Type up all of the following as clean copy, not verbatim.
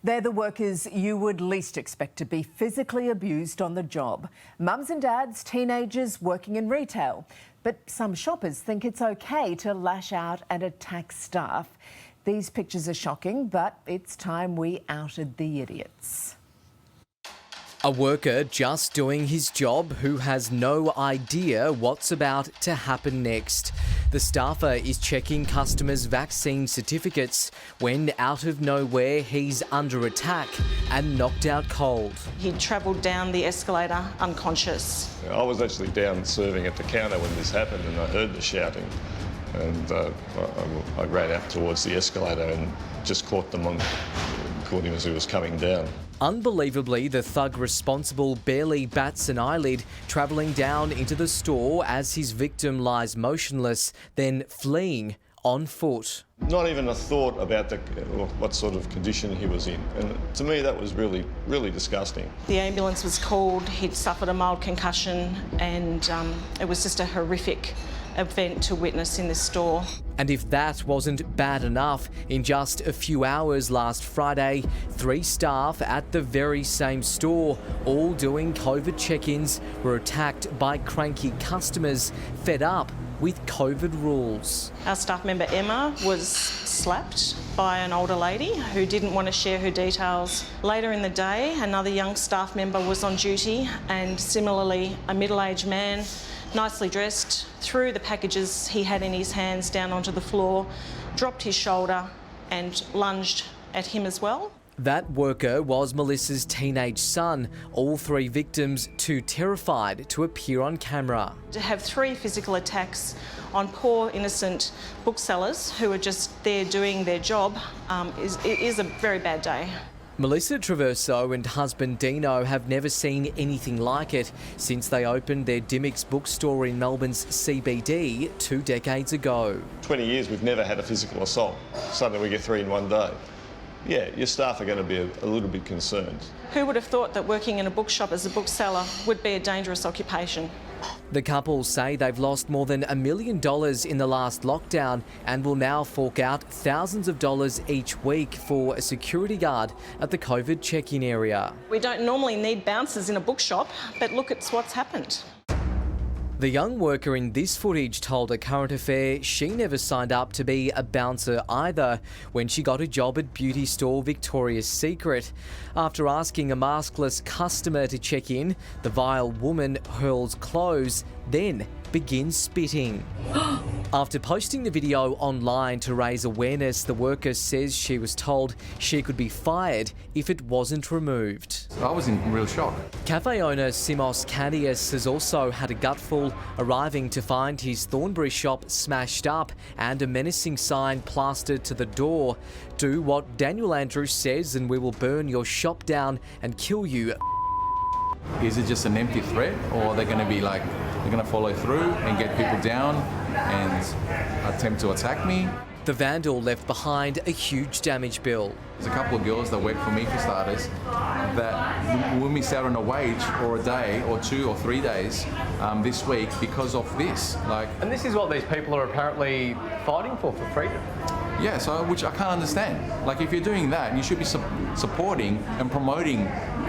They're the workers you would least expect to be physically abused on the job. Mums and dads, teenagers working in retail. But some shoppers think it's okay to lash out and attack staff. These pictures are shocking, but it's time we outed the idiots. A worker just doing his job who has no idea what's about to happen next. The staffer is checking customers' vaccine certificates when out of nowhere he's under attack and knocked out cold. He travelled down the escalator unconscious. I was actually down serving at the counter when this happened and I heard the shouting. And I ran out towards the escalator and just caught him as he was coming down. Unbelievably, the thug responsible barely bats an eyelid, travelling down into the store as his victim lies motionless, then fleeing on foot. Not even a thought about what sort of condition he was in. And to me, that was really, really disgusting. The ambulance was called, he'd suffered a mild concussion, and it was just a horrific event to witness in this store. And if that wasn't bad enough, in just a few hours last Friday, 3 staff at the very same store, all doing COVID check-ins, were attacked by cranky customers fed up with COVID rules. Our staff member Emma was slapped by an older lady who didn't want to share her details. Later in the day, another young staff member was on duty, and similarly, a middle-aged man, nicely dressed, threw the packages he had in his hands down onto the floor, dropped his shoulder and lunged at him as well. That worker was Melissa's teenage son, all 3 victims too terrified to appear on camera. To have 3 physical attacks on poor innocent booksellers who are just there doing their job is a very bad day. Melissa Traverso and husband Dino have never seen anything like it since they opened their Dimmicks bookstore in Melbourne's CBD 2 decades ago. 20 years we've never had a physical assault. Suddenly we get 3 in one day. Yeah, your staff are going to be a little bit concerned. Who would have thought that working in a bookshop as a bookseller would be a dangerous occupation? The couple say they've lost more than $1 million in the last lockdown and will now fork out thousands of dollars each week for a security guard at the COVID check-in area. We don't normally need bouncers in a bookshop, but look at what's happened. The young worker in this footage told A Current Affair she never signed up to be a bouncer either when she got a job at beauty store Victoria's Secret. After asking a maskless customer to check in, the vile woman hurls clothes, then begins spitting. After posting the video online to raise awareness, the worker says she was told she could be fired if it wasn't removed. I was in real shock. Cafe owner Simos Cadius has also had a gutful, arriving to find his Thornbury shop smashed up and a menacing sign plastered to the door. Do what Daniel Andrews says and we will burn your shop down and kill you. Is it just an empty threat, or are they going to be like, they're going to follow through and get people down and attempt to attack me? The vandal left behind a huge damage bill. There's a couple of girls that work for me, for starters, that will miss out on a wage for a day or 2 or 3 days this week because of this. And this is what these people are apparently fighting for freedom. Yeah, so which I can't understand. Like, if you're doing that, you should be supporting and promoting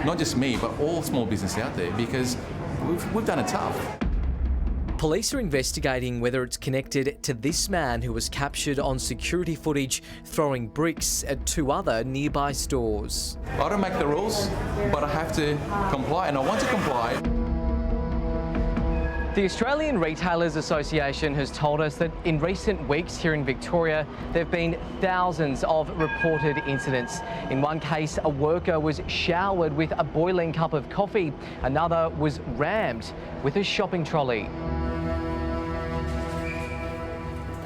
not just me, but all small business out there, because we've done it tough. Police are investigating whether it's connected to this man who was captured on security footage throwing bricks at 2 other nearby stores. I don't make the rules, but I have to comply, and I want to comply. The Australian Retailers Association has told us that in recent weeks here in Victoria, there have been thousands of reported incidents. In one case, a worker was showered with a boiling cup of coffee. Another was rammed with a shopping trolley.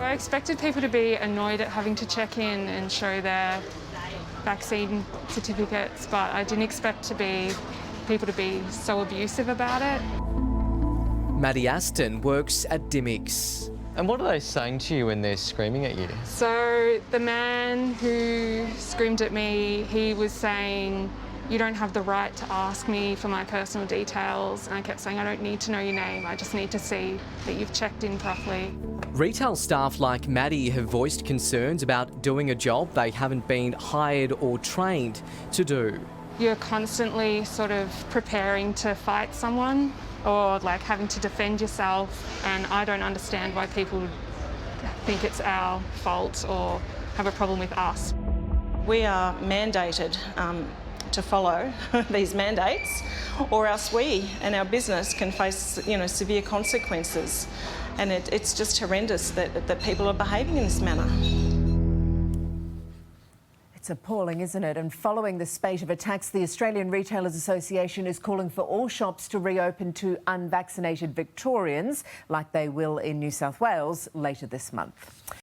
I expected people to be annoyed at having to check in and show their vaccine certificates, but I didn't expect people to be so abusive about it. Maddie Aston works at Dimmicks. And what are they saying to you when they're screaming at you? So the man who screamed at me, he was saying, "You don't have the right to ask me for my personal details." And I kept saying, "I don't need to know your name. I just need to see that you've checked in properly." Retail staff like Maddie have voiced concerns about doing a job they haven't been hired or trained to do. You're constantly sort of preparing to fight someone or like having to defend yourself, and I don't understand why people think it's our fault or have a problem with us. We are mandated to follow these mandates, or else we and our business can face, severe consequences. And it's just horrendous that people are behaving in this manner. It's appalling, isn't it? And following the spate of attacks, the Australian Retailers Association is calling for all shops to reopen to unvaccinated Victorians, like they will in New South Wales later this month.